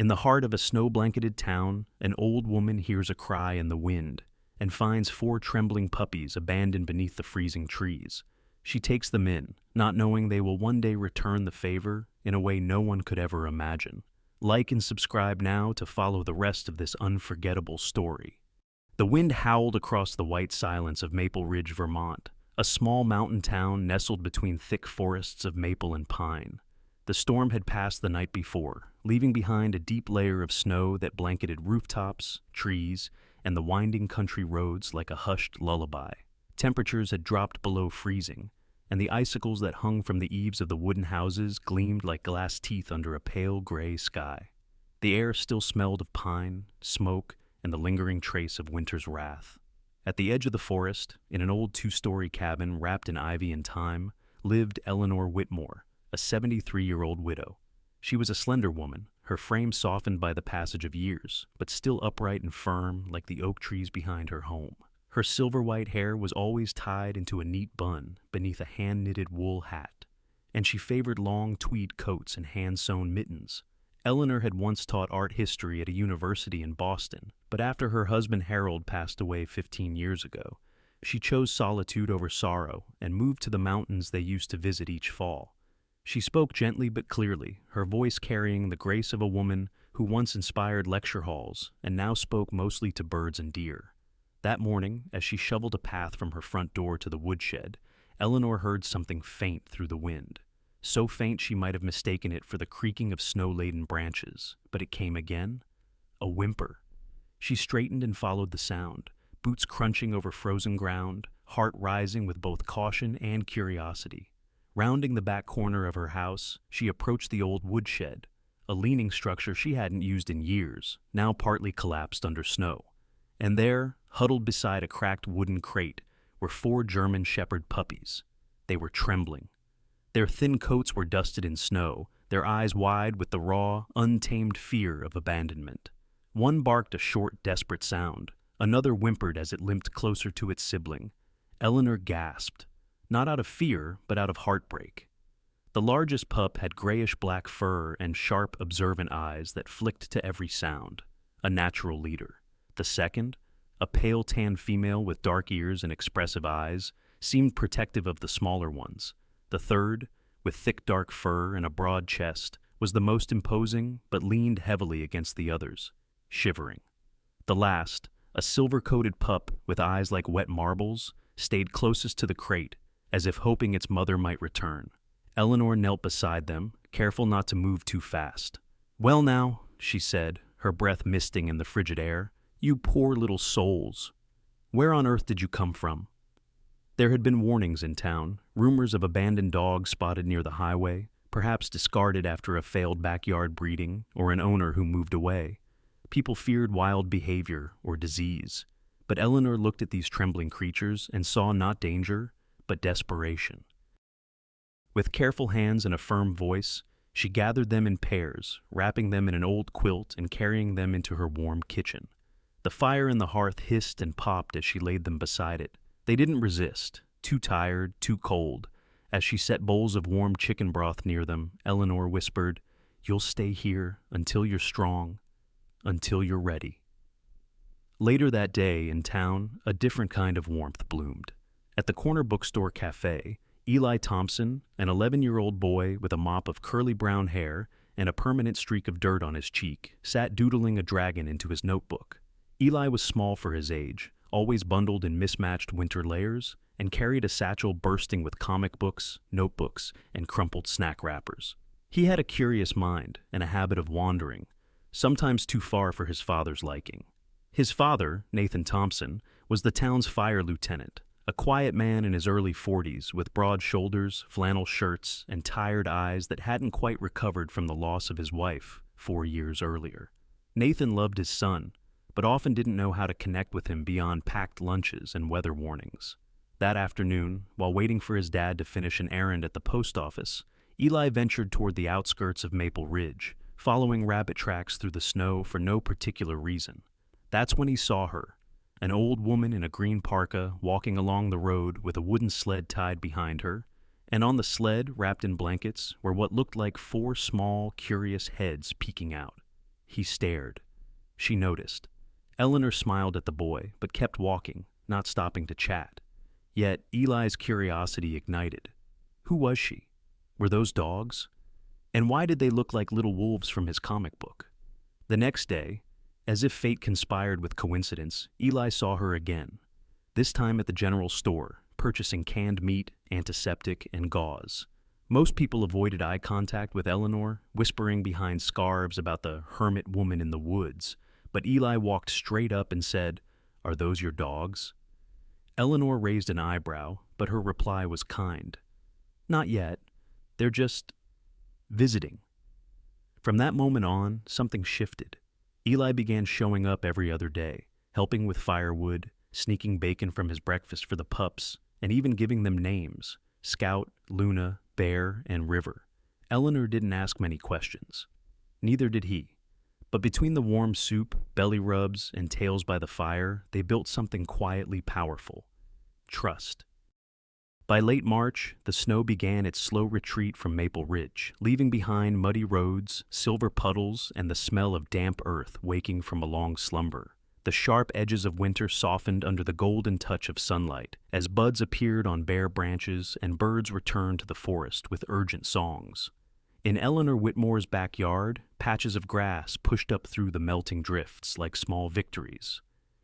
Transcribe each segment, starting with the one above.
In the heart of a snow-blanketed town, an old woman hears a cry in the wind and finds 4 trembling puppies abandoned beneath the freezing trees. She takes them in, not knowing they will one day return the favor in a way no one could ever imagine. Like and subscribe now to follow the rest of this unforgettable story. The wind howled across the white silence of Maple Ridge, Vermont, a small mountain town nestled between thick forests of maple and pine. The storm had passed the night before, leaving behind a deep layer of snow that blanketed rooftops, trees, and the winding country roads like a hushed lullaby. Temperatures had dropped below freezing, and the icicles that hung from the eaves of the wooden houses gleamed like glass teeth under a pale gray sky. The air still smelled of pine, smoke, and the lingering trace of winter's wrath. At the edge of the forest, in an old 2-story cabin wrapped in ivy and thyme, lived Eleanor Whitmore, a 73-year-old widow. She was a slender woman, her frame softened by the passage of years, but still upright and firm like the oak trees behind her home. Her silver-white hair was always tied into a neat bun beneath a hand-knitted wool hat, and she favored long tweed coats and hand-sewn mittens. Eleanor had once taught art history at a university in Boston, but after her husband Harold passed away 15 years ago, she chose solitude over sorrow and moved to the mountains they used to visit each fall. She spoke gently but clearly, her voice carrying the grace of a woman who once inspired lecture halls and now spoke mostly to birds and deer. That morning, as she shoveled a path from her front door to the woodshed, Eleanor heard something faint through the wind. So faint she might have mistaken it for the creaking of snow-laden branches, but it came again, a whimper. She straightened and followed the sound, boots crunching over frozen ground, heart rising with both caution and curiosity. Rounding the back corner of her house, she approached the old woodshed, a leaning structure she hadn't used in years, now partly collapsed under snow. And there, huddled beside a cracked wooden crate, were 4 German Shepherd puppies. They were trembling. Their thin coats were dusted in snow, their eyes wide with the raw, untamed fear of abandonment. One barked a short, desperate sound. Another whimpered as it limped closer to its sibling. Eleanor gasped, not out of fear, but out of heartbreak. The largest pup had grayish-black fur and sharp, observant eyes that flicked to every sound, a natural leader. The second, a pale tan female with dark ears and expressive eyes, seemed protective of the smaller ones. The third, with thick dark fur and a broad chest, was the most imposing but leaned heavily against the others, shivering. The last, a silver-coated pup with eyes like wet marbles, stayed closest to the crate, as if hoping its mother might return. Eleanor knelt beside them, careful not to move too fast. "Well now," she said, her breath misting in the frigid air, "you poor little souls. Where on earth did you come from?" There had been warnings in town, rumors of abandoned dogs spotted near the highway, perhaps discarded after a failed backyard breeding or an owner who moved away. People feared wild behavior or disease, but Eleanor looked at these trembling creatures and saw not danger, but desperation. With careful hands and a firm voice, she gathered them in pairs, wrapping them in an old quilt and carrying them into her warm kitchen. The fire in the hearth hissed and popped as she laid them beside it. They didn't resist, too tired, too cold. As she set bowls of warm chicken broth near them, Eleanor whispered, "You'll stay here until you're strong, until you're ready." Later that day, in town, a different kind of warmth bloomed. At the corner bookstore cafe, Eli Thompson, an 11-year-old boy with a mop of curly brown hair and a permanent streak of dirt on his cheek, sat doodling a dragon into his notebook. Eli was small for his age, always bundled in mismatched winter layers, and carried a satchel bursting with comic books, notebooks, and crumpled snack wrappers. He had a curious mind and a habit of wandering, sometimes too far for his father's liking. His father, Nathan Thompson, was the town's fire lieutenant, a quiet man in his early 40s with broad shoulders, flannel shirts, and tired eyes that hadn't quite recovered from the loss of his wife 4 years earlier. Nathan loved his son, but often didn't know how to connect with him beyond packed lunches and weather warnings. That afternoon, while waiting for his dad to finish an errand at the post office, Eli ventured toward the outskirts of Maple Ridge, following rabbit tracks through the snow for no particular reason. That's when he saw her, an old woman in a green parka walking along the road with a wooden sled tied behind her, and on the sled, wrapped in blankets, were what looked like 4 small, curious heads peeking out. He stared. She noticed. Eleanor smiled at the boy, but kept walking, not stopping to chat. Yet Eli's curiosity ignited. Who was she? Were those dogs? And why did they look like little wolves from his comic book? The next day, as if fate conspired with coincidence, Eli saw her again, this time at the general store, purchasing canned meat, antiseptic, and gauze. Most people avoided eye contact with Eleanor, whispering behind scarves about the hermit woman in the woods, but Eli walked straight up and said, "Are those your dogs?" Eleanor raised an eyebrow, but her reply was kind. "Not yet. They're just visiting." From that moment on, something shifted. Eli began showing up every other day, helping with firewood, sneaking bacon from his breakfast for the pups, and even giving them names: Scout, Luna, Bear, and River. Eleanor didn't ask many questions. Neither did he. But between the warm soup, belly rubs, and tales by the fire, they built something quietly powerful: trust. By late March, the snow began its slow retreat from Maple Ridge, leaving behind muddy roads, silver puddles, and the smell of damp earth waking from a long slumber. The sharp edges of winter softened under the golden touch of sunlight, as buds appeared on bare branches and birds returned to the forest with urgent songs. In Eleanor Whitmore's backyard, patches of grass pushed up through the melting drifts like small victories.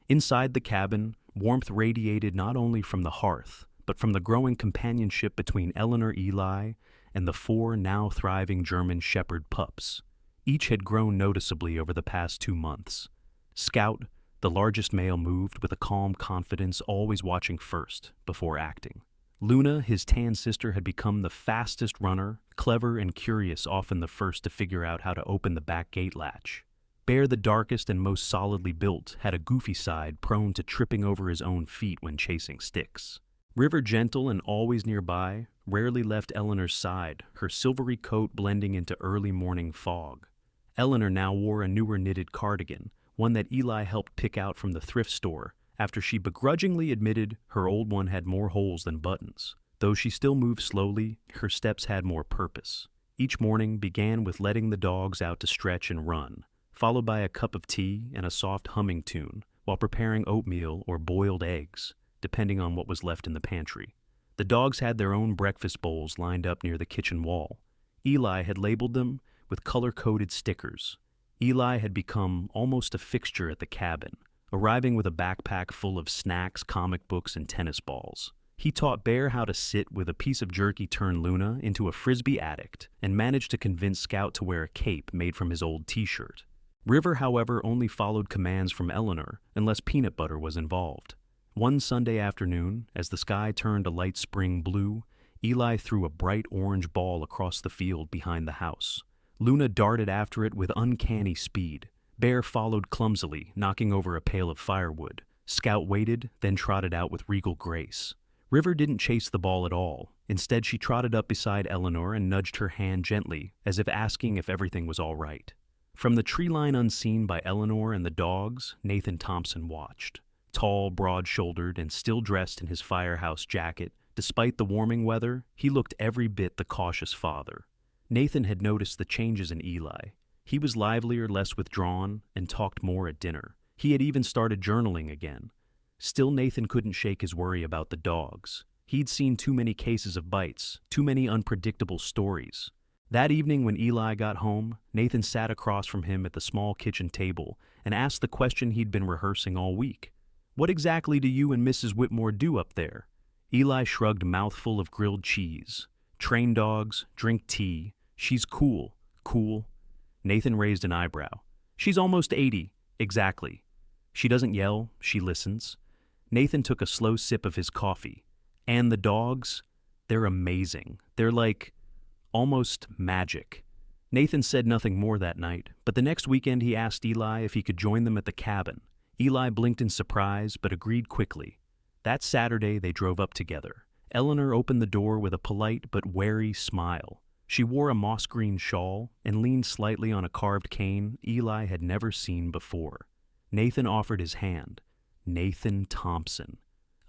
Inside the cabin, warmth radiated not only from the hearth, but from the growing companionship between Eleanor Eli and the 4 now thriving German Shepherd pups. Each had grown noticeably over the past 2 months. Scout, the largest male, moved with a calm confidence, always watching first, before acting. Luna, his tan sister, had become the fastest runner, clever and curious, often the first to figure out how to open the back gate latch. Bear, the darkest and most solidly built, had a goofy side, prone to tripping over his own feet when chasing sticks. River, gentle and always nearby, rarely left Eleanor's side, her silvery coat blending into early morning fog. Eleanor now wore a newer knitted cardigan, one that Eli helped pick out from the thrift store, after she begrudgingly admitted her old one had more holes than buttons. Though she still moved slowly, her steps had more purpose. Each morning began with letting the dogs out to stretch and run, followed by a cup of tea and a soft humming tune, while preparing oatmeal or boiled eggs, depending on what was left in the pantry. The dogs had their own breakfast bowls lined up near the kitchen wall. Eli had labeled them with color-coded stickers. Eli had become almost a fixture at the cabin, arriving with a backpack full of snacks, comic books, and tennis balls. He taught Bear how to sit with a piece of jerky, turned Luna into a Frisbee addict, and managed to convince Scout to wear a cape made from his old t-shirt. River, however, only followed commands from Eleanor unless peanut butter was involved. One Sunday afternoon, as the sky turned a light spring blue, Eli threw a bright orange ball across the field behind the house. Luna darted after it with uncanny speed. Bear followed clumsily, knocking over a pail of firewood. Scout waited, then trotted out with regal grace. River didn't chase the ball at all. Instead, she trotted up beside Eleanor and nudged her hand gently, as if asking if everything was all right. From the tree line unseen by Eleanor and the dogs, Nathan Thompson watched. Tall, broad-shouldered, and still dressed in his firehouse jacket, despite the warming weather, he looked every bit the cautious father. Nathan had noticed the changes in Eli. He was livelier, less withdrawn, and talked more at dinner. He had even started journaling again. Still, Nathan couldn't shake his worry about the dogs. He'd seen too many cases of bites, too many unpredictable stories. That evening when Eli got home, Nathan sat across from him at the small kitchen table and asked the question he'd been rehearsing all week. "What exactly do you and Mrs. Whitmore do up there?" Eli shrugged, mouthful of grilled cheese. "Train dogs, drink tea. She's cool." "Cool?" Nathan raised an eyebrow. "She's almost 80. Exactly. She doesn't yell, she listens." Nathan took a slow sip of his coffee. "And the dogs? They're amazing. They're like almost magic." Nathan said nothing more that night, but the next weekend he asked Eli if he could join them at the cabin. Eli blinked in surprise, but agreed quickly. That Saturday they drove up together. Eleanor opened the door with a polite but wary smile. She wore a moss-green shawl and leaned slightly on a carved cane Eli had never seen before. Nathan offered his hand. Nathan Thompson.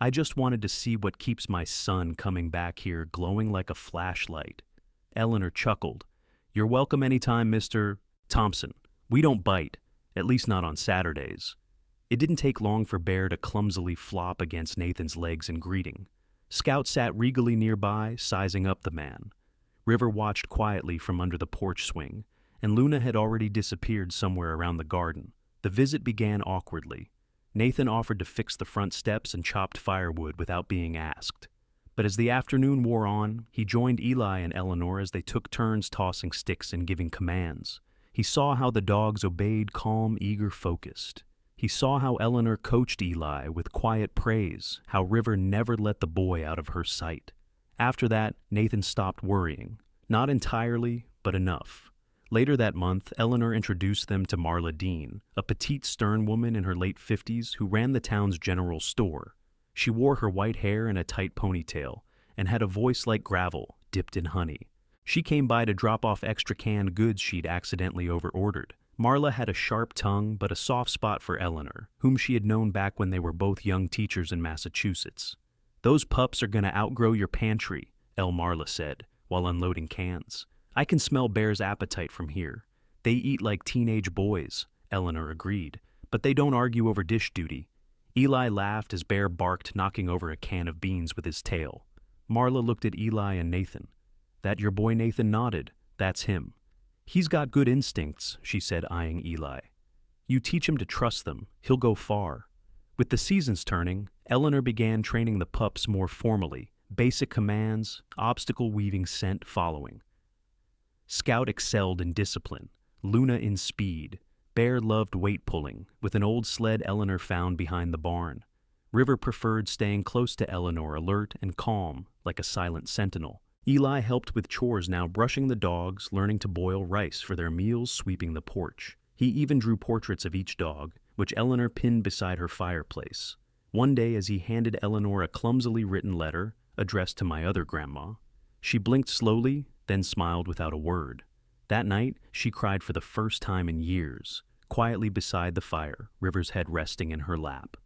"I just wanted to see what keeps my son coming back here glowing like a flashlight." Eleanor chuckled. "You're welcome anytime, Mr. Thompson. We don't bite, at least not on Saturdays. It didn't take long for Bear to clumsily flop against Nathan's legs in greeting. Scout sat regally nearby, sizing up the man. River watched quietly from under the porch swing, and Luna had already disappeared somewhere around the garden. The visit began awkwardly. Nathan offered to fix the front steps and chopped firewood without being asked. But as the afternoon wore on, he joined Eli and Eleanor as they took turns tossing sticks and giving commands. He saw how the dogs obeyed, calm, eager, focused. He saw how Eleanor coached Eli with quiet praise, how River never let the boy out of her sight. After that, Nathan stopped worrying. Not entirely, but enough. Later that month, Eleanor introduced them to Marla Dean, a petite, stern woman in her late 50s who ran the town's general store. She wore her white hair in a tight ponytail and had a voice like gravel, dipped in honey. She came by to drop off extra canned goods she'd accidentally overordered. Marla had a sharp tongue but a soft spot for Eleanor, whom she had known back when they were both young teachers in Massachusetts. "Those pups are gonna outgrow your pantry," Marla said, while unloading cans. "I can smell Bear's appetite from here. They eat like teenage boys," Eleanor agreed, "but they don't argue over dish duty." Eli laughed as Bear barked, knocking over a can of beans with his tail. Marla looked at Eli and Nathan. "That your boy?" Nathan nodded. "That's him." "He's got good instincts," she said, eyeing Eli. "You teach him to trust them, he'll go far." With the seasons turning, Eleanor began training the pups more formally, basic commands, obstacle weaving, scent following. Scout excelled in discipline, Luna in speed. Bear loved weight pulling, with an old sled Eleanor found behind the barn. River preferred staying close to Eleanor, alert and calm, like a silent sentinel. Eli helped with chores now, brushing the dogs, learning to boil rice for their meals, sweeping the porch. He even drew portraits of each dog, which Eleanor pinned beside her fireplace. One day, as he handed Eleanor a clumsily written letter addressed to my other grandma, she blinked slowly, then smiled without a word. That night, she cried for the first time in years, quietly beside the fire, River's head resting in her lap.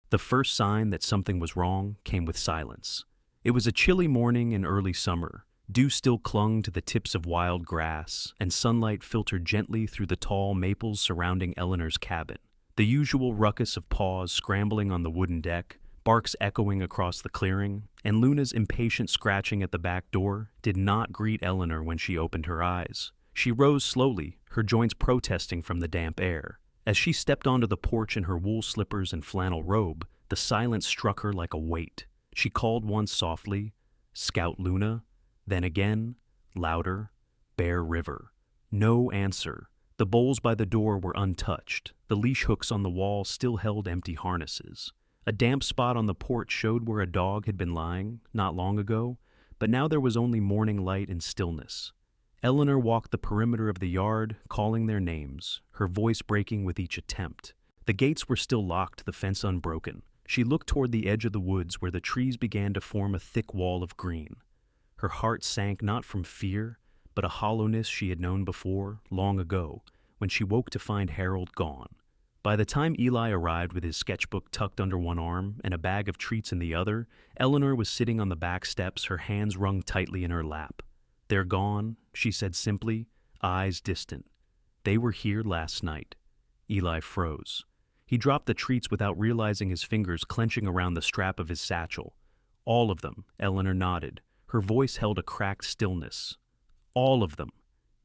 The first sign that something was wrong came with silence. It was a chilly morning in early summer. Dew still clung to the tips of wild grass, and sunlight filtered gently through the tall maples surrounding Eleanor's cabin. The usual ruckus of paws scrambling on the wooden deck, barks echoing across the clearing, and Luna's impatient scratching at the back door did not greet Eleanor when she opened her eyes. She rose slowly, her joints protesting from the damp air. As she stepped onto the porch in her wool slippers and flannel robe, the silence struck her like a weight. She called once softly, "Scout Luna," then again, louder, "Bear River." No answer. The bowls by the door were untouched. The leash hooks on the wall still held empty harnesses. A damp spot on the porch showed where a dog had been lying, not long ago, but now there was only morning light and stillness. Eleanor walked the perimeter of the yard, calling their names, her voice breaking with each attempt. The gates were still locked, the fence unbroken. She looked toward the edge of the woods where the trees began to form a thick wall of green. Her heart sank not from fear, but a hollowness she had known before, long ago, when she woke to find Harold gone. By the time Eli arrived with his sketchbook tucked under one arm and a bag of treats in the other, Eleanor was sitting on the back steps, her hands wrung tightly in her lap. "They're gone," she said simply, eyes distant. "They were here last night." Eli froze. He dropped the treats without realizing his fingers clenching around the strap of his satchel. "All of them," Eleanor nodded. Her voice held a cracked stillness. "All of them."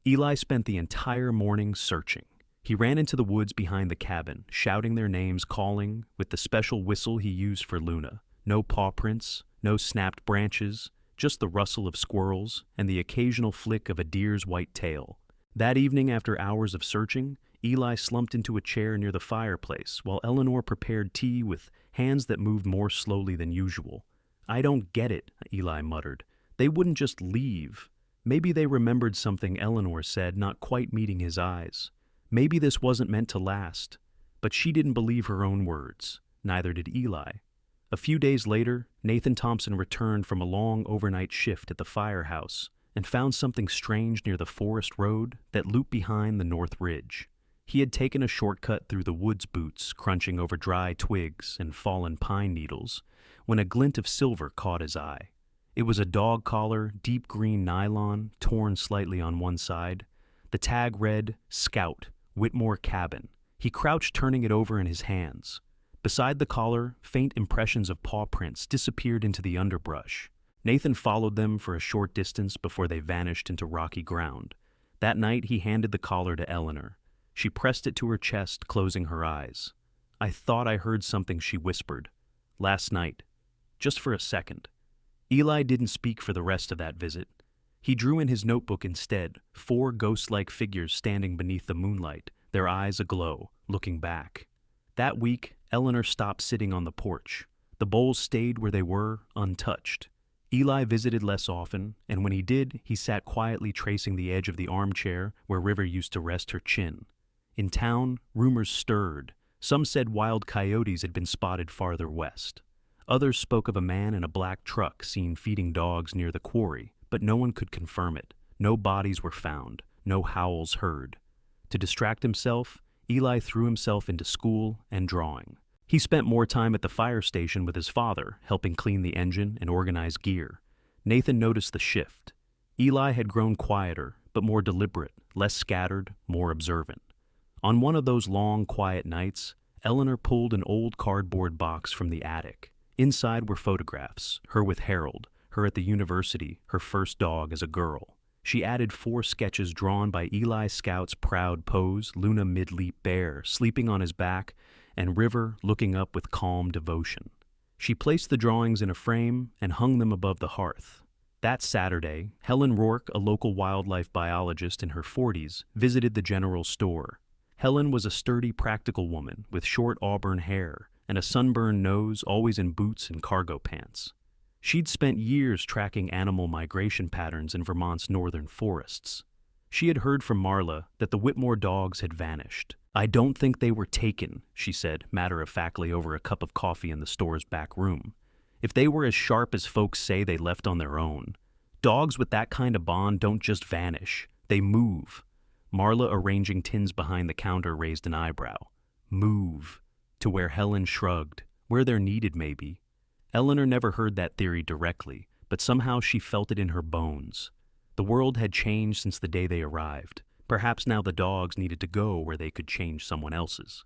Eli spent the entire morning searching. He ran into the woods behind the cabin, shouting their names, calling, with the special whistle he used for Luna. No paw prints, no snapped branches, just the rustle of squirrels and the occasional flick of a deer's white tail. That evening, after hours of searching, Eli slumped into a chair near the fireplace while Eleanor prepared tea with hands that moved more slowly than usual. "I don't get it," Eli muttered. "They wouldn't just leave." Maybe they remembered something Eleanor said, not quite meeting his eyes. Maybe this wasn't meant to last. But she didn't believe her own words. Neither did Eli. A few days later, Nathan Thompson returned from a long overnight shift at the firehouse and found something strange near the forest road that looped behind the North Ridge. He had taken a shortcut through the woods boots, crunching over dry twigs and fallen pine needles, when a glint of silver caught his eye. It was a dog collar, deep green nylon, torn slightly on one side. The tag read, "Scout," Whitmore cabin. He crouched, turning it over in his hands. Beside the collar, faint impressions of paw prints disappeared into the underbrush. Nathan followed them for a short distance before they vanished into rocky ground. That night he handed the collar to Eleanor. She pressed it to her chest, closing her eyes. "I thought I heard something," she whispered. "Last night. Just for a second." Eli didn't speak for the rest of that visit. He drew in his notebook instead, 4 ghost-like figures standing beneath the moonlight, their eyes aglow, looking back. That week, Eleanor stopped sitting on the porch. The bowls stayed where they were, untouched. Eli visited less often, and when he did, he sat quietly tracing the edge of the armchair where River used to rest her chin. In town, rumors stirred. Some said wild coyotes had been spotted farther west. Others spoke of a man in a black truck seen feeding dogs near the quarry, but no one could confirm it. No bodies were found, no howls heard. To distract himself, Eli threw himself into school and drawing. He spent more time at the fire station with his father, helping clean the engine and organize gear. Nathan noticed the shift. Eli had grown quieter, but more deliberate, less scattered, more observant. On one of those long, quiet nights, Eleanor pulled an old cardboard box from the attic. Inside were photographs, her with Harold, her at the university, her first dog as a girl. She added 4 sketches drawn by Eli Scout's proud pose, Luna mid-leap bear, sleeping on his back, and River looking up with calm devotion. She placed the drawings in a frame and hung them above the hearth. That Saturday, Helen Rourke, a local wildlife biologist in her 40s, visited the general store. Helen was a sturdy, practical woman with short auburn hair and a sunburned nose, always in boots and cargo pants. She'd spent years tracking animal migration patterns in Vermont's northern forests. She had heard from Marla that the Whitmore dogs had vanished. "I don't think they were taken," she said, matter-of-factly over a cup of coffee in the store's back room. "If they were as sharp as folks say, they left on their own. Dogs with that kind of bond don't just vanish. They move." Marla, arranging tins behind the counter, raised an eyebrow. "Move." To where Helen shrugged. Where they're needed, maybe. Eleanor never heard that theory directly, but somehow she felt it in her bones. The world had changed since the day they arrived. Perhaps now the dogs needed to go where they could change someone else's.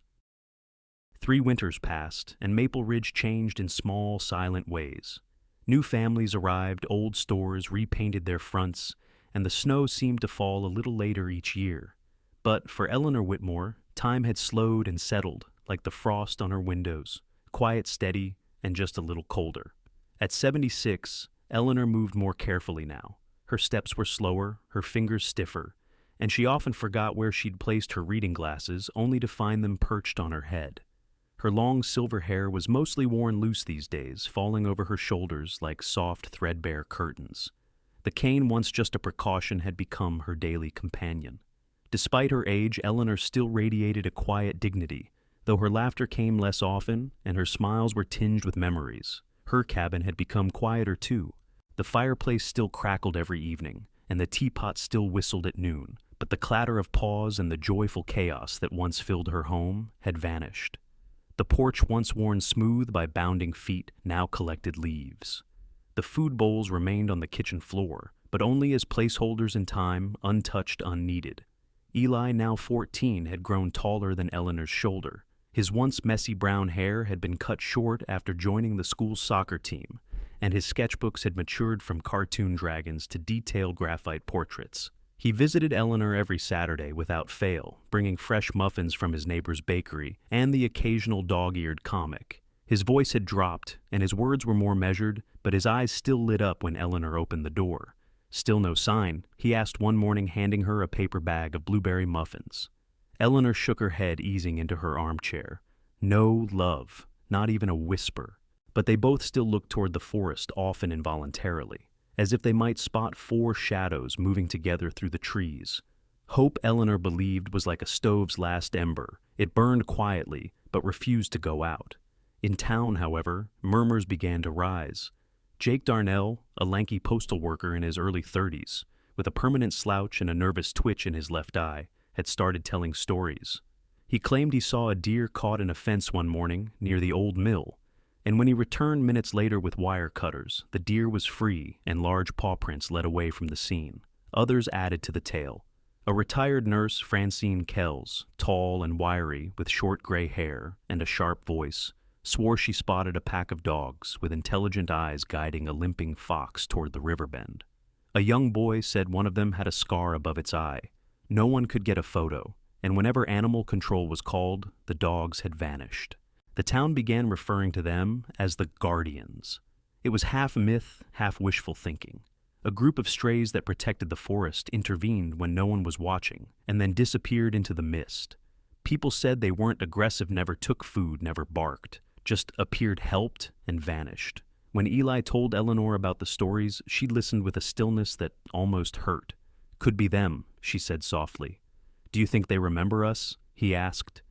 3 winters passed, and Maple Ridge changed in small, silent ways. New families arrived, old stores repainted their fronts, and the snow seemed to fall a little later each year. But for Eleanor Whitmore, time had slowed and settled, like the frost on her windows, quiet, steady, and just a little colder. At 76, Eleanor moved more carefully now. Her steps were slower, her fingers stiffer, and she often forgot where she'd placed her reading glasses, only to find them perched on her head. Her long silver hair was mostly worn loose these days, falling over her shoulders like soft, threadbare curtains. The cane, once just a precaution, had become her daily companion. Despite her age, Eleanor still radiated a quiet dignity, though her laughter came less often and her smiles were tinged with memories. Her cabin had become quieter too. The fireplace still crackled every evening, and the teapot still whistled at noon, but the clatter of paws and the joyful chaos that once filled her home had vanished. The porch, once worn smooth by bounding feet, now collected leaves. The food bowls remained on the kitchen floor, but only as placeholders in time, untouched, unneeded. Eli, now 14, had grown taller than Eleanor's shoulder. His once messy brown hair had been cut short after joining the school's soccer team, and his sketchbooks had matured from cartoon dragons to detailed graphite portraits. He visited Eleanor every Saturday without fail, bringing fresh muffins from his neighbor's bakery and the occasional dog-eared comic. His voice had dropped, and his words were more measured, but his eyes still lit up when Eleanor opened the door. Still no sign, he asked one morning, handing her a paper bag of blueberry muffins. Eleanor shook her head, easing into her armchair. No love, not even a whisper. But they both still looked toward the forest, often involuntarily, as if they might spot 4 shadows moving together through the trees. Hope, Eleanor believed, was like a stove's last ember. It burned quietly, but refused to go out. In town, however, murmurs began to rise. Jake Darnell, a lanky postal worker in his early 30s, with a permanent slouch and a nervous twitch in his left eye, had started telling stories. He claimed he saw a deer caught in a fence one morning near the old mill, and when he returned minutes later with wire cutters, the deer was free and large paw prints led away from the scene. Others added to the tale. A retired nurse, Francine Kells, tall and wiry with short gray hair and a sharp voice, swore she spotted a pack of dogs with intelligent eyes guiding a limping fox toward the river bend. A young boy said one of them had a scar above its eye. No one could get a photo, and whenever animal control was called, the dogs had vanished. The town began referring to them as the Guardians. It was half myth, half wishful thinking. A group of strays that protected the forest intervened when no one was watching, and then disappeared into the mist. People said they weren't aggressive, never took food, never barked, just appeared, helped, and vanished. When Eli told Eleanor about the stories, she listened with a stillness that almost hurt. "Could be them," she said softly. "Do you think they remember us?" he asked.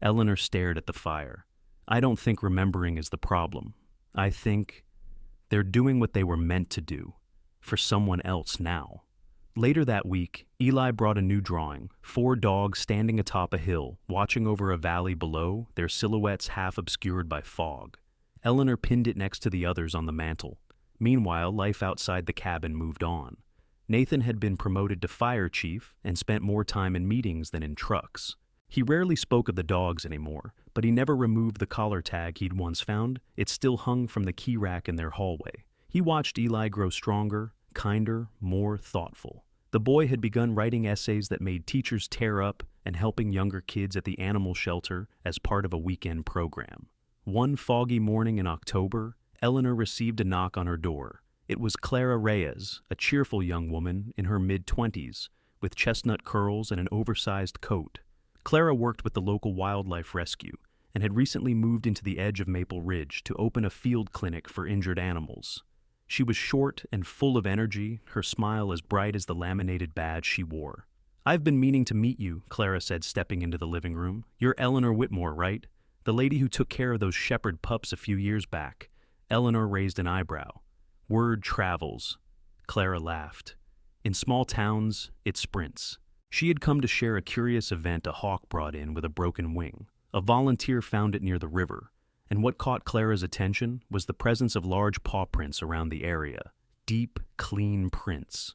Eleanor stared at the fire. "I don't think remembering is the problem. I think they're doing what they were meant to do, for someone else now." Later that week, Eli brought a new drawing, 4 dogs standing atop a hill, watching over a valley below, their silhouettes half obscured by fog. Eleanor pinned it next to the others on the mantel. Meanwhile, life outside the cabin moved on. Nathan had been promoted to fire chief and spent more time in meetings than in trucks. He rarely spoke of the dogs anymore, but he never removed the collar tag he'd once found. It still hung from the key rack in their hallway. He watched Eli grow stronger, kinder, more thoughtful. The boy had begun writing essays that made teachers tear up and helping younger kids at the animal shelter as part of a weekend program. One foggy morning in October, Eleanor received a knock on her door. It was Clara Reyes, a cheerful young woman in her mid-20s, with chestnut curls and an oversized coat. Clara worked with the local wildlife rescue and had recently moved into the edge of Maple Ridge to open a field clinic for injured animals. She was short and full of energy, her smile as bright as the laminated badge she wore. "I've been meaning to meet you," Clara said, stepping into the living room. "You're Eleanor Whitmore, right? The lady who took care of those shepherd pups a few years back." Eleanor raised an eyebrow. "Word travels." Clara laughed. "In small towns, it sprints." She had come to share a curious event a hawk brought in with a broken wing. A volunteer found it near the river, and what caught Clara's attention was the presence of large paw prints around the area. Deep, clean prints.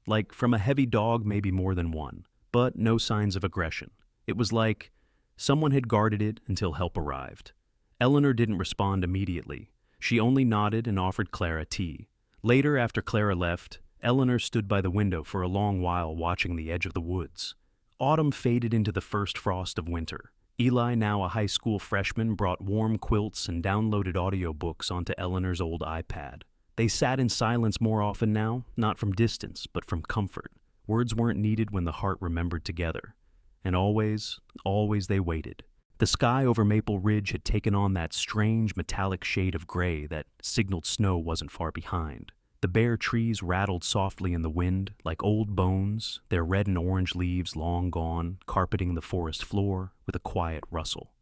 Like from a heavy dog, maybe more than one, but no signs of aggression. It was like someone had guarded it until help arrived. Eleanor didn't respond immediately. She only nodded and offered Clara tea. Later, after Clara left, Eleanor stood by the window for a long while watching the edge of the woods. Autumn faded into the first frost of winter. Eli, now a high school freshman, brought warm quilts and downloaded audiobooks onto Eleanor's old iPad. They sat in silence more often now, not from distance, but from comfort. Words weren't needed when the heart remembered together. And always, always they waited. The sky over Maple Ridge had taken on that strange metallic shade of gray that signaled snow wasn't far behind. The bare trees rattled softly in the wind, like old bones, their red and orange leaves long gone, carpeting the forest floor with a quiet rustle.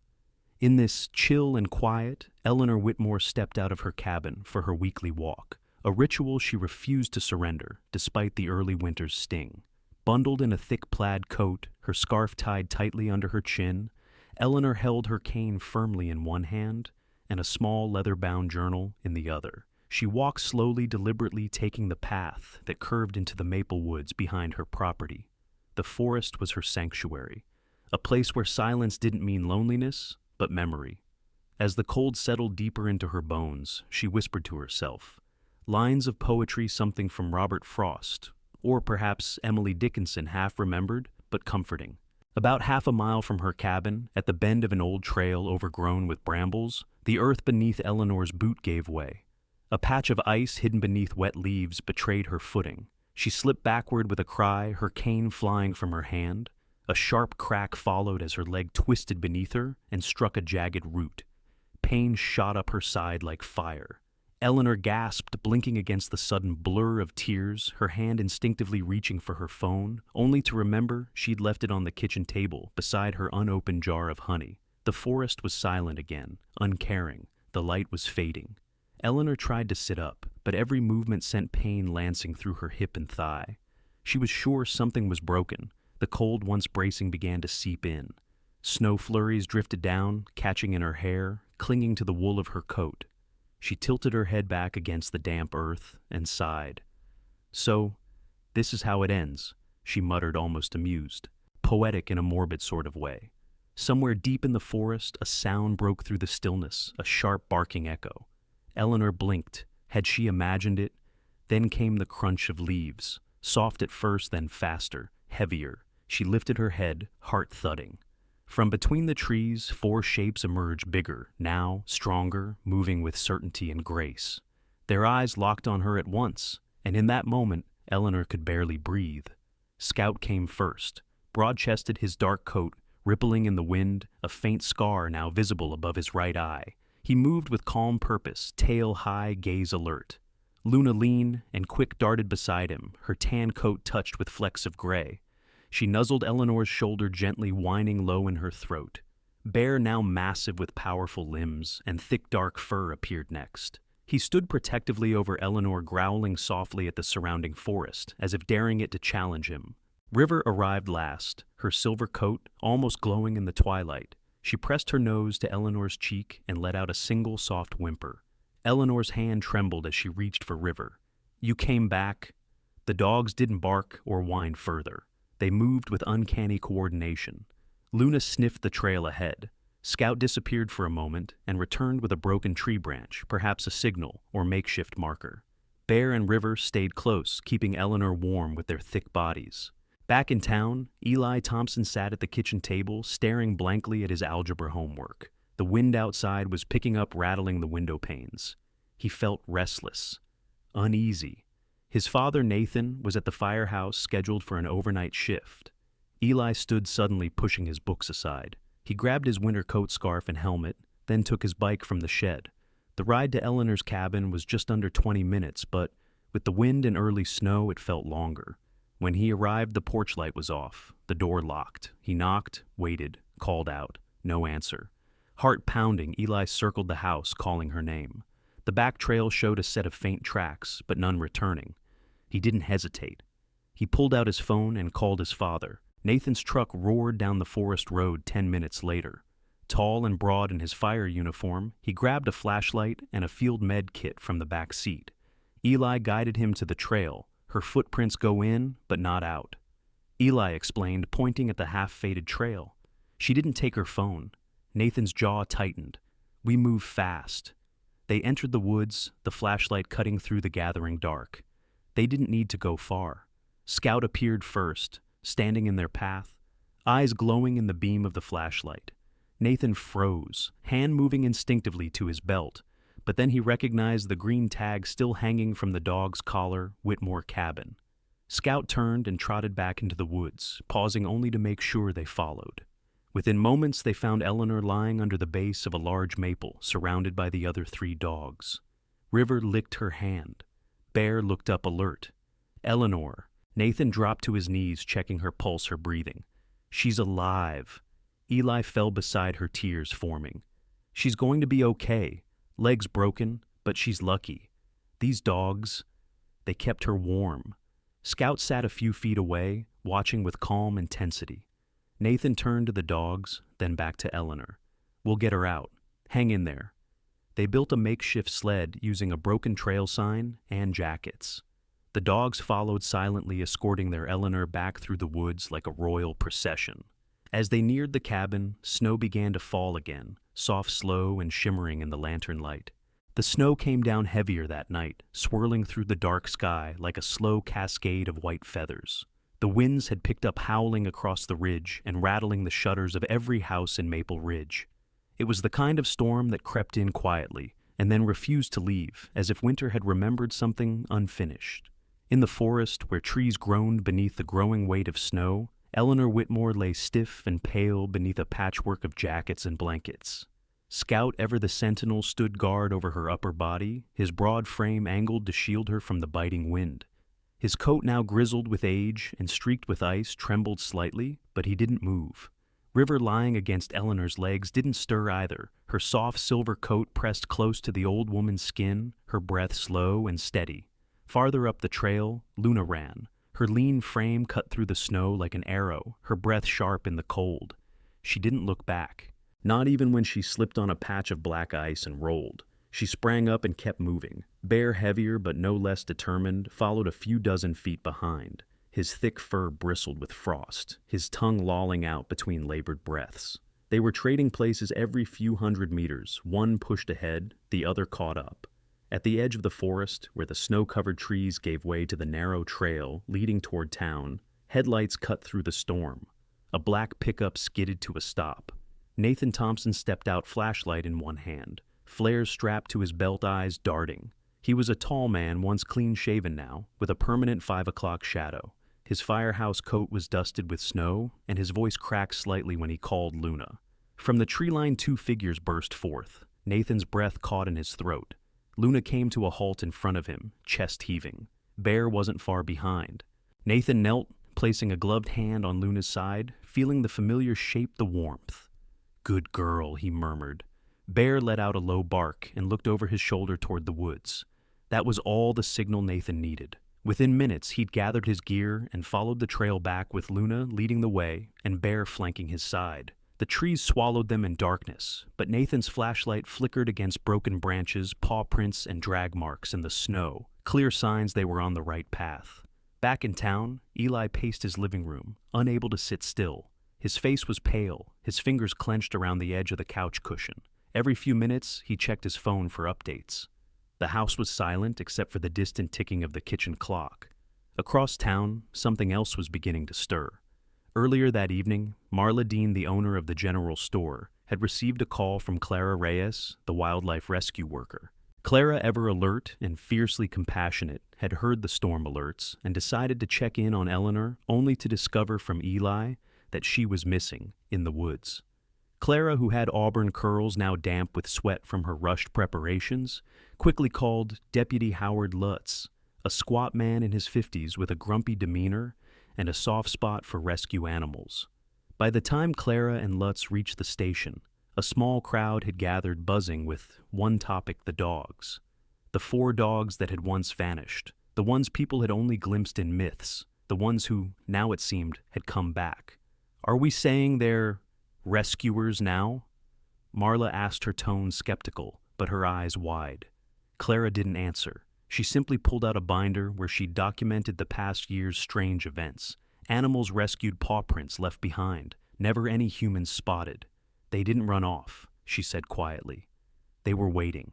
In this chill and quiet, Eleanor Whitmore stepped out of her cabin for her weekly walk, a ritual she refused to surrender, despite the early winter's sting. Bundled in a thick plaid coat, her scarf tied tightly under her chin, Eleanor held her cane firmly in one hand and a small leather-bound journal in the other. She walked slowly, deliberately, taking the path that curved into the maple woods behind her property. The forest was her sanctuary, a place where silence didn't mean loneliness, but memory. As the cold settled deeper into her bones, she whispered to herself, lines of poetry, something from Robert Frost, or perhaps Emily Dickinson, half-remembered, but comforting. About half a mile from her cabin, at the bend of an old trail overgrown with brambles, the earth beneath Eleanor's boot gave way. A patch of ice hidden beneath wet leaves betrayed her footing. She slipped backward with a cry, her cane flying from her hand. A sharp crack followed as her leg twisted beneath her and struck a jagged root. Pain shot up her side like fire. Eleanor gasped, blinking against the sudden blur of tears, her hand instinctively reaching for her phone, only to remember she'd left it on the kitchen table beside her unopened jar of honey. The forest was silent again, uncaring. The light was fading. Eleanor tried to sit up, but every movement sent pain lancing through her hip and thigh. She was sure something was broken. The cold, once bracing, began to seep in. Snow flurries drifted down, catching in her hair, clinging to the wool of her coat. She tilted her head back against the damp earth and sighed. So, this is how it ends, she muttered, almost amused, poetic in a morbid sort of way. Somewhere deep in the forest, a sound broke through the stillness, a sharp barking echo. Eleanor blinked. Had she imagined it? Then came the crunch of leaves, soft at first, then faster, heavier. She lifted her head, heart thudding. From between the trees, four shapes emerged, bigger, now, stronger, moving with certainty and grace. Their eyes locked on her at once, and in that moment, Eleanor could barely breathe. Scout came first, broad-chested, his dark coat rippling in the wind, a faint scar now visible above his right eye. He moved with calm purpose, tail high, gaze alert. Luna, lean and quick, darted beside him, her tan coat touched with flecks of gray. She nuzzled Eleanor's shoulder gently, whining low in her throat. Bear, now massive with powerful limbs and thick dark fur, appeared next. He stood protectively over Eleanor, growling softly at the surrounding forest, as if daring it to challenge him. River arrived last, her silver coat almost glowing in the twilight. She pressed her nose to Eleanor's cheek and let out a single soft whimper. Eleanor's hand trembled as she reached for River. "You came back." The dogs didn't bark or whine further. They moved with uncanny coordination. Luna sniffed the trail ahead. Scout disappeared for a moment and returned with a broken tree branch, perhaps a signal or makeshift marker. Bear and River stayed close, keeping Eleanor warm with their thick bodies. Back in town, Eli Thompson sat at the kitchen table, staring blankly at his algebra homework. The wind outside was picking up, rattling the window panes. He felt restless, uneasy. His father, Nathan, was at the firehouse, scheduled for an overnight shift. Eli stood suddenly, pushing his books aside. He grabbed his winter coat, scarf, and helmet, then took his bike from the shed. The ride to Eleanor's cabin was just under 20 minutes, but with the wind and early snow, it felt longer. When he arrived, the porch light was off, the door locked. He knocked, waited, called out. No answer. Heart pounding, Eli circled the house, calling her name. The back trail showed a set of faint tracks, but none returning. He didn't hesitate. He pulled out his phone and called his father. Nathan's truck roared down the forest road 10 minutes later. Tall and broad in his fire uniform, he grabbed a flashlight and a field med kit from the back seat. Eli guided him to the trail. Her footprints go in, but not out. Eli explained, pointing at the half-faded trail. She didn't take her phone. Nathan's jaw tightened. We move fast. They entered the woods, the flashlight cutting through the gathering dark. They didn't need to go far. Scout appeared first, standing in their path, eyes glowing in the beam of the flashlight. Nathan froze, hand moving instinctively to his belt, but then he recognized the green tag still hanging from the dog's collar, Whitmore Cabin. Scout turned and trotted back into the woods, pausing only to make sure they followed. Within moments, they found Eleanor lying under the base of a large maple, surrounded by the other 3 dogs. River licked her hand. Bear looked up, alert. Eleanor. Nathan dropped to his knees, checking her pulse, her breathing. She's alive. Eli fell beside her, tears forming. She's going to be okay. Legs broken, but she's lucky. These dogs, they kept her warm. Scout sat a few feet away, watching with calm intensity. Nathan turned to the dogs, then back to Eleanor. We'll get her out. Hang in there. They built a makeshift sled using a broken trail sign and jackets. The dogs followed silently, escorting their Eleanor back through the woods like a royal procession. As they neared the cabin, snow began to fall again, soft, slow, and shimmering in the lantern light. The snow came down heavier that night, swirling through the dark sky like a slow cascade of white feathers. The winds had picked up, howling across the ridge and rattling the shutters of every house in Maple Ridge. It was the kind of storm that crept in quietly and then refused to leave, as if winter had remembered something unfinished. In the forest, where trees groaned beneath the growing weight of snow, Eleanor Whitmore lay stiff and pale beneath a patchwork of jackets and blankets. Scout, ever the sentinel, stood guard over her upper body, his broad frame angled to shield her from the biting wind. His coat, now grizzled with age and streaked with ice, trembled slightly, but he didn't move. River, lying against Eleanor's legs, didn't stir either, her soft silver coat pressed close to the old woman's skin, her breath slow and steady. Farther up the trail, Luna ran, her lean frame cut through the snow like an arrow, her breath sharp in the cold. She didn't look back, not even when she slipped on a patch of black ice and rolled. She sprang up and kept moving. Bear, heavier but no less determined, followed a few dozen feet behind. His thick fur bristled with frost, his tongue lolling out between labored breaths. They were trading places every few hundred meters. One pushed ahead, the other caught up. At the edge of the forest, where the snow-covered trees gave way to the narrow trail leading toward town, headlights cut through the storm. A black pickup skidded to a stop. Nathan Thompson stepped out, flashlight in one hand, flares strapped to his belt, eyes darting. He was a tall man, once clean-shaven now, with a permanent 5 o'clock shadow. His firehouse coat was dusted with snow, and his voice cracked slightly when he called Luna. From the tree line, two figures burst forth. Nathan's breath caught in his throat. Luna came to a halt in front of him, chest heaving. Bear wasn't far behind. Nathan knelt, placing a gloved hand on Luna's side, feeling the familiar shape, the warmth. "Good girl," he murmured. Bear let out a low bark and looked over his shoulder toward the woods. That was all the signal Nathan needed. Within minutes, he'd gathered his gear and followed the trail back, with Luna leading the way and Bear flanking his side. The trees swallowed them in darkness, but Nathan's flashlight flickered against broken branches, paw prints, and drag marks in the snow, clear signs they were on the right path. Back in town, Eli paced his living room, unable to sit still. His face was pale, his fingers clenched around the edge of the couch cushion. Every few minutes, he checked his phone for updates. The house was silent except for the distant ticking of the kitchen clock. Across town, something else was beginning to stir. Earlier that evening, Marla Dean, the owner of the general store, had received a call from Clara Reyes, the wildlife rescue worker. Clara, ever alert and fiercely compassionate, had heard the storm alerts and decided to check in on Eleanor, only to discover from Eli that she was missing in the woods. Clara, who had auburn curls now damp with sweat from her rushed preparations, quickly called Deputy Howard Lutz, a squat man in his 50s with a grumpy demeanor and a soft spot for rescue animals. By the time Clara and Lutz reached the station, a small crowd had gathered, buzzing with one topic: the dogs. The 4 dogs that had once vanished, the ones people had only glimpsed in myths, the ones who, now it seemed, had come back. "Are we saying they're rescuers now?" Marla asked, her tone skeptical, but her eyes wide. Clara didn't answer. She simply pulled out a binder where she documented the past year's strange events. Animals rescued, paw prints left behind, never any humans spotted. "They didn't run off," she said quietly. They were waiting.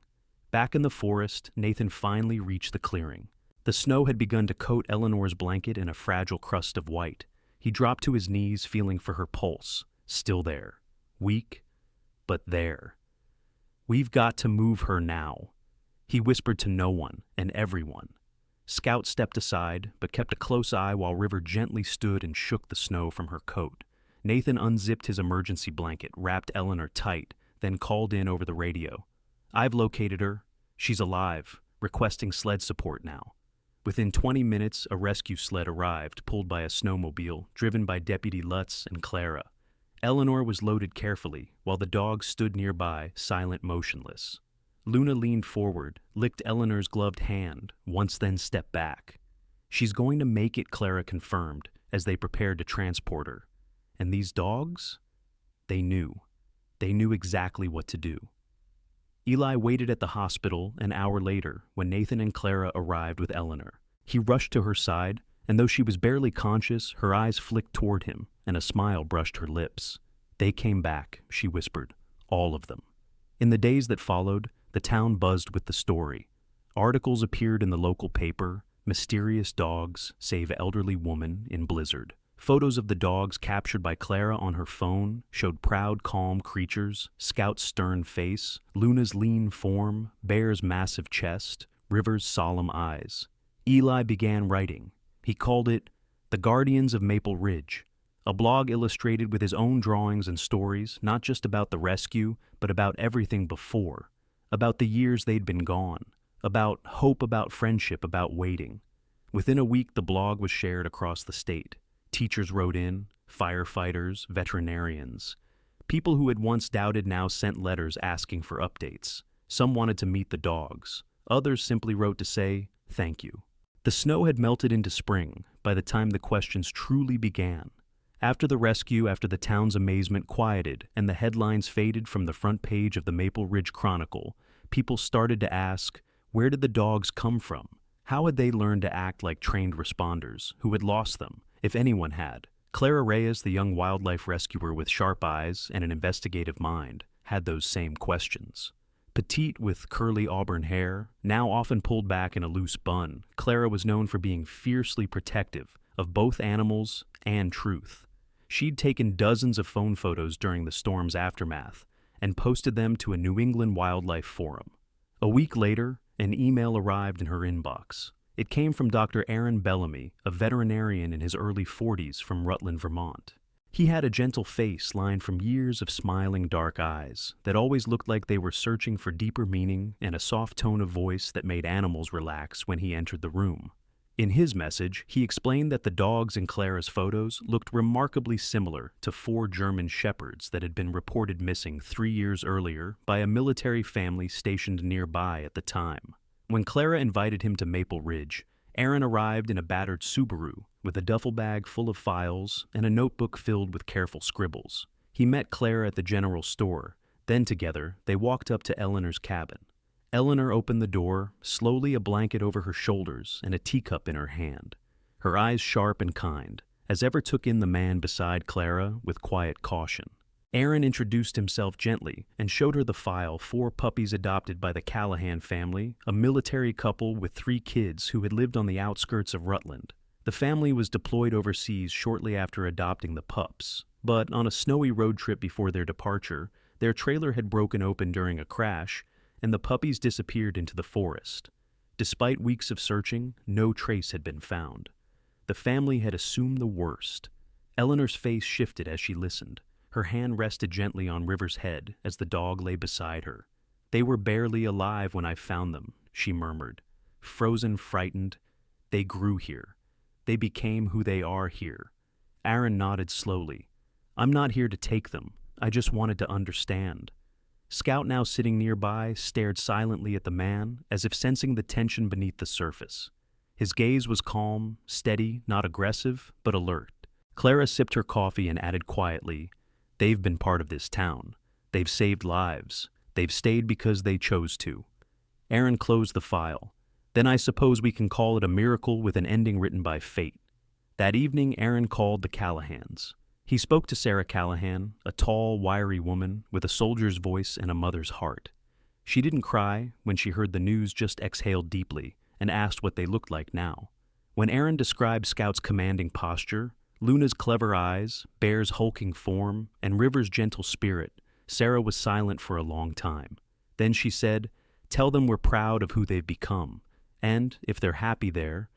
Back in the forest, Nathan finally reached the clearing. The snow had begun to coat Eleanor's blanket in a fragile crust of white. He dropped to his knees, feeling for her pulse. Still there. Weak, but there. "We've got to move her now." He whispered to no one and everyone. Scout stepped aside, but kept a close eye while River gently stood and shook the snow from her coat. Nathan unzipped his emergency blanket, wrapped Eleanor tight, then called in over the radio. "I've located her. She's alive, requesting sled support now." Within 20 minutes, a rescue sled arrived, pulled by a snowmobile, driven by Deputy Lutz and Clara. Eleanor was loaded carefully, while the dogs stood nearby, silent, motionless. Luna leaned forward, licked Eleanor's gloved hand, once then stepped back. "She's going to make it," Clara confirmed, as they prepared to transport her. And these dogs? They knew. They knew exactly what to do. Eli waited at the hospital an hour later when Nathan and Clara arrived with Eleanor. He rushed to her side, and though she was barely conscious, her eyes flicked toward him, and a smile brushed her lips. "They came back," she whispered. "All of them." In the days that followed, the town buzzed with the story. Articles appeared in the local paper: "Mysterious dogs save elderly woman in blizzard." Photos of the dogs captured by Clara on her phone showed proud, calm creatures, Scout's stern face, Luna's lean form, Bear's massive chest, River's solemn eyes. Eli began writing. He called it "The Guardians of Maple Ridge," a blog illustrated with his own drawings and stories, not just about the rescue, but about everything before, about the years they'd been gone, about hope, about friendship, about waiting. Within a week, the blog was shared across the state. Teachers wrote in, firefighters, veterinarians. People who had once doubted now sent letters asking for updates. Some wanted to meet the dogs. Others simply wrote to say, "Thank you." The snow had melted into spring by the time the questions truly began. After the rescue, after the town's amazement quieted and the headlines faded from the front page of the Maple Ridge Chronicle, people started to ask, where did the dogs come from? How had they learned to act like trained responders who had lost them, if anyone had? Clara Reyes, the young wildlife rescuer with sharp eyes and an investigative mind, had those same questions. Petite with curly auburn hair, now often pulled back in a loose bun, Clara was known for being fiercely protective of both animals and truth. She'd taken dozens of phone photos during the storm's aftermath and posted them to a New England wildlife forum. A week later, an email arrived in her inbox. It came from Dr. Aaron Bellamy, a veterinarian in his early 40s from Rutland, Vermont. He had a gentle face lined from years of smiling dark eyes that always looked like they were searching for deeper meaning and a soft tone of voice that made animals relax when he entered the room. In his message, he explained that the dogs in Clara's photos looked remarkably similar to 4 German shepherds that had been reported missing 3 years earlier by a military family stationed nearby at the time. When Clara invited him to Maple Ridge, Aaron arrived in a battered Subaru with a duffel bag full of files and a notebook filled with careful scribbles. He met Clara at the general store. Then together, they walked up to Eleanor's cabin. Eleanor opened the door, slowly, a blanket over her shoulders and a teacup in her hand. Her eyes sharp and kind, as ever took in the man beside Clara with quiet caution. Aaron introduced himself gently and showed her the file 4 puppies adopted by the Callahan family, a military couple with 3 kids who had lived on the outskirts of Rutland. The family was deployed overseas shortly after adopting the pups, but on a snowy road trip before their departure, their trailer had broken open during a crash, and the puppies disappeared into the forest. Despite weeks of searching, no trace had been found. The family had assumed the worst. Eleanor's face shifted as she listened. Her hand rested gently on River's head as the dog lay beside her. "They were barely alive when I found them," she murmured. "Frozen, frightened. They grew here. They became who they are here." Aaron nodded slowly. "I'm not here to take them. I just wanted to understand." Scout, now sitting nearby, stared silently at the man, as if sensing the tension beneath the surface. His gaze was calm, steady, not aggressive, but alert. Clara sipped her coffee and added quietly, "They've been part of this town. They've saved lives. They've stayed because they chose to." Aaron closed the file. "Then I suppose we can call it a miracle with an ending written by fate." That evening, Aaron called the Callahans. He spoke to Sarah Callahan, a tall, wiry woman with a soldier's voice and a mother's heart. She didn't cry when she heard the news, just exhaled deeply and asked what they looked like now. When Aaron described Scout's commanding posture, Luna's clever eyes, Bear's hulking form, and River's gentle spirit, Sarah was silent for a long time. Then she said, "Tell them we're proud of who they've become, and, if they're happy there,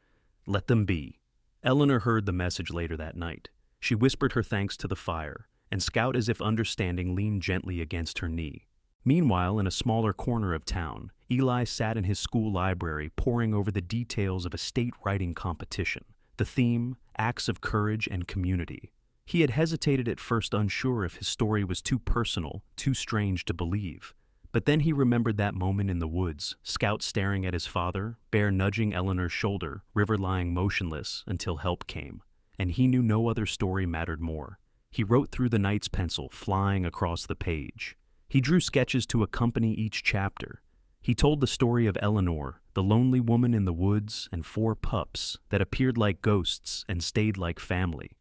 let them be." Eleanor heard the message later that night. She whispered her thanks to the fire, and Scout, as if understanding, leaned gently against her knee. Meanwhile, in a smaller corner of town, Eli sat in his school library poring over the details of a state writing competition. The theme, acts of courage and community. He had hesitated at first, unsure if his story was too personal, too strange to believe. But then he remembered that moment in the woods, Scout staring at his father, Bear nudging Eleanor's shoulder, River lying motionless until help came. And he knew no other story mattered more. He wrote through the night's pencil, flying across the page. He drew sketches to accompany each chapter. He told the story of Eleanor, the lonely woman in the woods, and 4 pups that appeared like ghosts and stayed like family.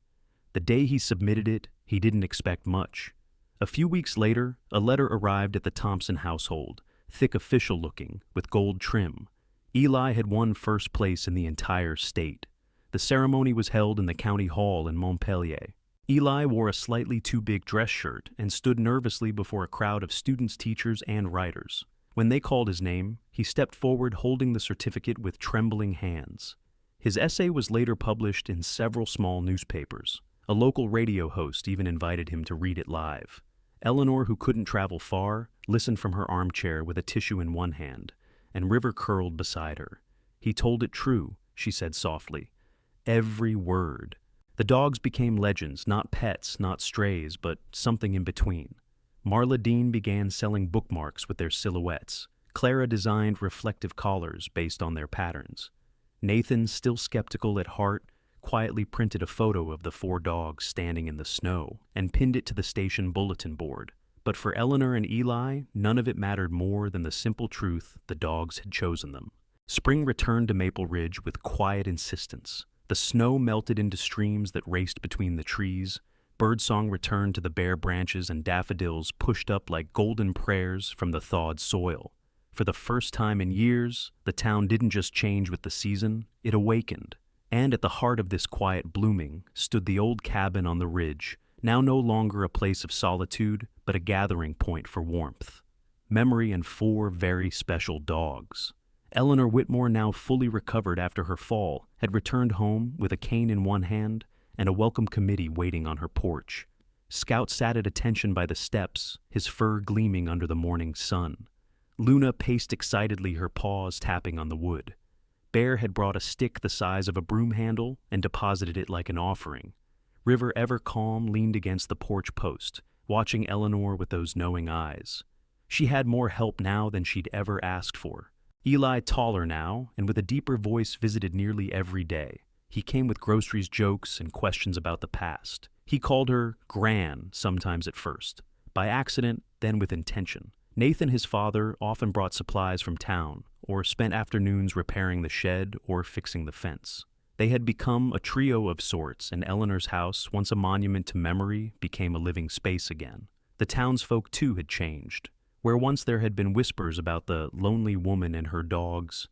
The day he submitted it, he didn't expect much. A few weeks later, a letter arrived at the Thompson household, thick, official-looking, with gold trim. Eli had won first place in the entire state. The ceremony was held in the county hall in Montpelier. Eli wore a slightly too big dress shirt and stood nervously before a crowd of students, teachers, and writers. When they called his name, he stepped forward holding the certificate with trembling hands. His essay was later published in several small newspapers. A local radio host even invited him to read it live. Eleanor, who couldn't travel far, listened from her armchair with a tissue in one hand, and River curled beside her. "He told it true," she said softly. "Every word." The dogs became legends, not pets, not strays, but something in between. Marla Dean began selling bookmarks with their silhouettes. Clara designed reflective collars based on their patterns. Nathan, still skeptical at heart, quietly printed a photo of the 4 dogs standing in the snow and pinned it to the station bulletin board. But for Eleanor and Eli, none of it mattered more than the simple truth: the dogs had chosen them. Spring returned to Maple Ridge with quiet insistence. The snow melted into streams that raced between the trees. Birdsong returned to the bare branches, and daffodils pushed up like golden prayers from the thawed soil. For the first time in years, the town didn't just change with the season, it awakened. And at the heart of this quiet blooming stood the old cabin on the ridge, now no longer a place of solitude, but a gathering point for warmth. Memory and 4 very special dogs. Eleanor Whitmore, now fully recovered after her fall, had returned home with a cane in one hand and a welcome committee waiting on her porch. Scout sat at attention by the steps, his fur gleaming under the morning sun. Luna paced excitedly, her paws tapping on the wood. Bear had brought a stick the size of a broom handle and deposited it like an offering. River, ever calm, leaned against the porch post, watching Eleanor with those knowing eyes. She had more help now than she'd ever asked for. Eli, taller now, and with a deeper voice, visited nearly every day. He came with groceries, jokes, and questions about the past. He called her Gran sometimes at first, by accident, then with intention. Nathan, his father, often brought supplies from town, or spent afternoons repairing the shed or fixing the fence. They had become a trio of sorts, and Eleanor's house, once a monument to memory, became a living space again. The townsfolk, too, had changed. Where once there had been whispers about the lonely woman and her dogs,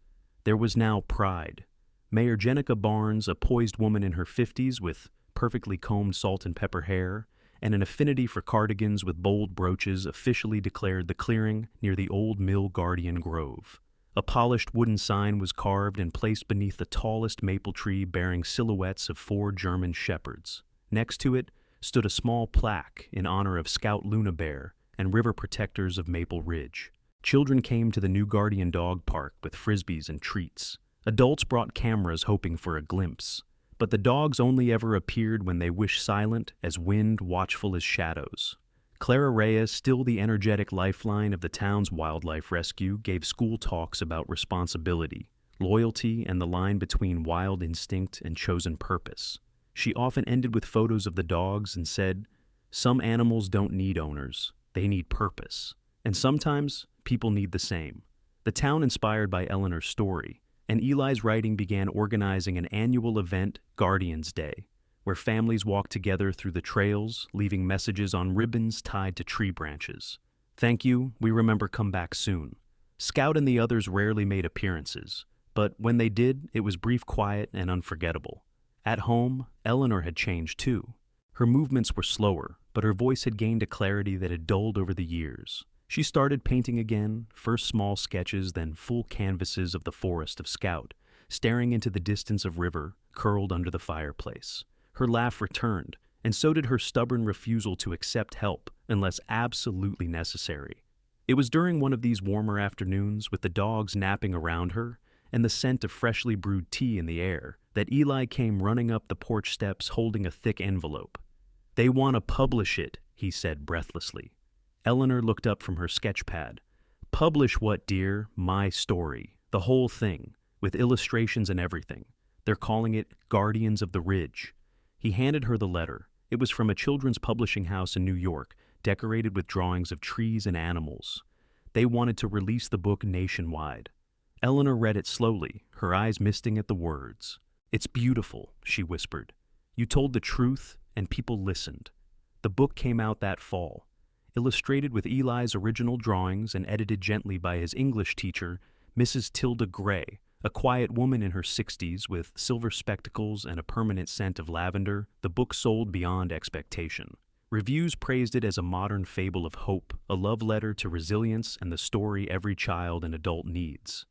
there was now pride. Mayor Jenica Barnes, a poised woman in her 50s with perfectly combed salt and pepper hair, and an affinity for cardigans with bold brooches, officially declared the clearing near the old Mill Guardian Grove. A polished wooden sign was carved and placed beneath the tallest maple tree bearing silhouettes of 4 German shepherds. Next to it stood a small plaque in honor of Scout Luna Bear and river protectors of Maple Ridge. Children came to the new Guardian Dog Park with frisbees and treats. Adults brought cameras hoping for a glimpse. But the dogs only ever appeared when they wished silent as wind, watchful as shadows. Clara Reyes, still the energetic lifeline of the town's wildlife rescue, gave school talks about responsibility, loyalty, and the line between wild instinct and chosen purpose. She often ended with photos of the dogs and said, "Some animals don't need owners. They need purpose. And sometimes, people need the same." The town inspired by Eleanor's story, and Eli's writing began organizing an annual event, Guardians Day, where families walked together through the trails, leaving messages on ribbons tied to tree branches. "Thank you, we remember, come back soon." Scout and the others rarely made appearances, but when they did, it was brief, quiet, and unforgettable. At home, Eleanor had changed too. Her movements were slower, but her voice had gained a clarity that had dulled over the years. She started painting again, first small sketches, then full canvases of the forest of Scout, staring into the distance of river, curled under the fireplace. Her laugh returned, and so did her stubborn refusal to accept help unless absolutely necessary. It was during one of these warmer afternoons, with the dogs napping around her and the scent of freshly brewed tea in the air, that Eli came running up the porch steps holding a thick envelope. "They want to publish it," he said breathlessly. Eleanor looked up from her sketch pad. "Publish what, dear? My story. The whole thing, with illustrations and everything. They're calling it Guardians of the Ridge." He handed her the letter. It was from a children's publishing house in New York, decorated with drawings of trees and animals. They wanted to release the book nationwide. Eleanor read it slowly, her eyes misting at the words. "It's beautiful," she whispered. "You told the truth, and people listened." The book came out that fall, illustrated with Eli's original drawings and edited gently by his English teacher, Mrs. Tilda Gray, a quiet woman in her 60s with silver spectacles and a permanent scent of lavender. The book sold beyond expectation. Reviews praised it as a modern fable of hope, a love letter to resilience, and the story every child and adult needs.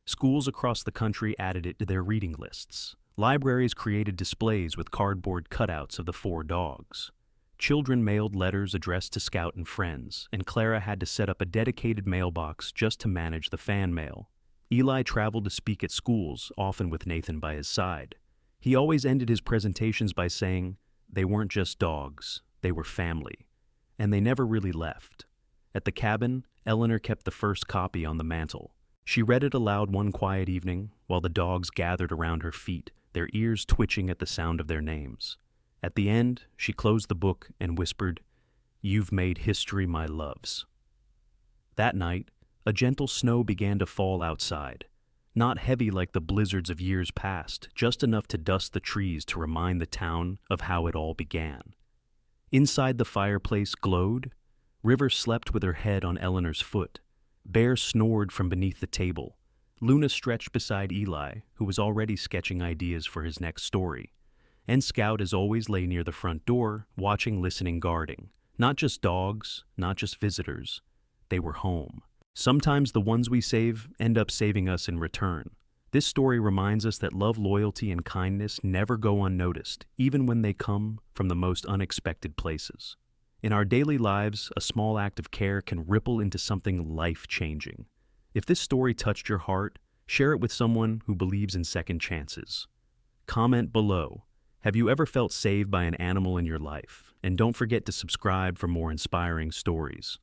Schools across the country added it to their reading lists. Libraries created displays with cardboard cutouts of the 4 dogs. Children mailed letters addressed to Scout and friends, and Clara had to set up a dedicated mailbox just to manage the fan mail. Eli traveled to speak at schools, often with Nathan by his side. He always ended his presentations by saying, "They weren't just dogs, they were family." And they never really left. At the cabin, Eleanor kept the first copy on the mantel. She read it aloud one quiet evening, while the dogs gathered around her feet, their ears twitching at the sound of their names. At the end, she closed the book and whispered, "You've made history, my loves." That night, a gentle snow began to fall outside. Not heavy like the blizzards of years past, just enough to dust the trees to remind the town of how it all began. Inside the fireplace glowed. River slept with her head on Eleanor's foot. Bear snored from beneath the table. Luna stretched beside Eli, who was already sketching ideas for his next story. And Scout, as always, lay near the front door, watching, listening, guarding. Not just dogs, not just visitors. They were home. Sometimes the ones we save end up saving us in return. This story reminds us that love, loyalty, and kindness never go unnoticed, even when they come from the most unexpected places. In our daily lives, a small act of care can ripple into something life-changing. If this story touched your heart, share it with someone who believes in second chances. Comment below. Have you ever felt saved by an animal in your life? And don't forget to subscribe for more inspiring stories.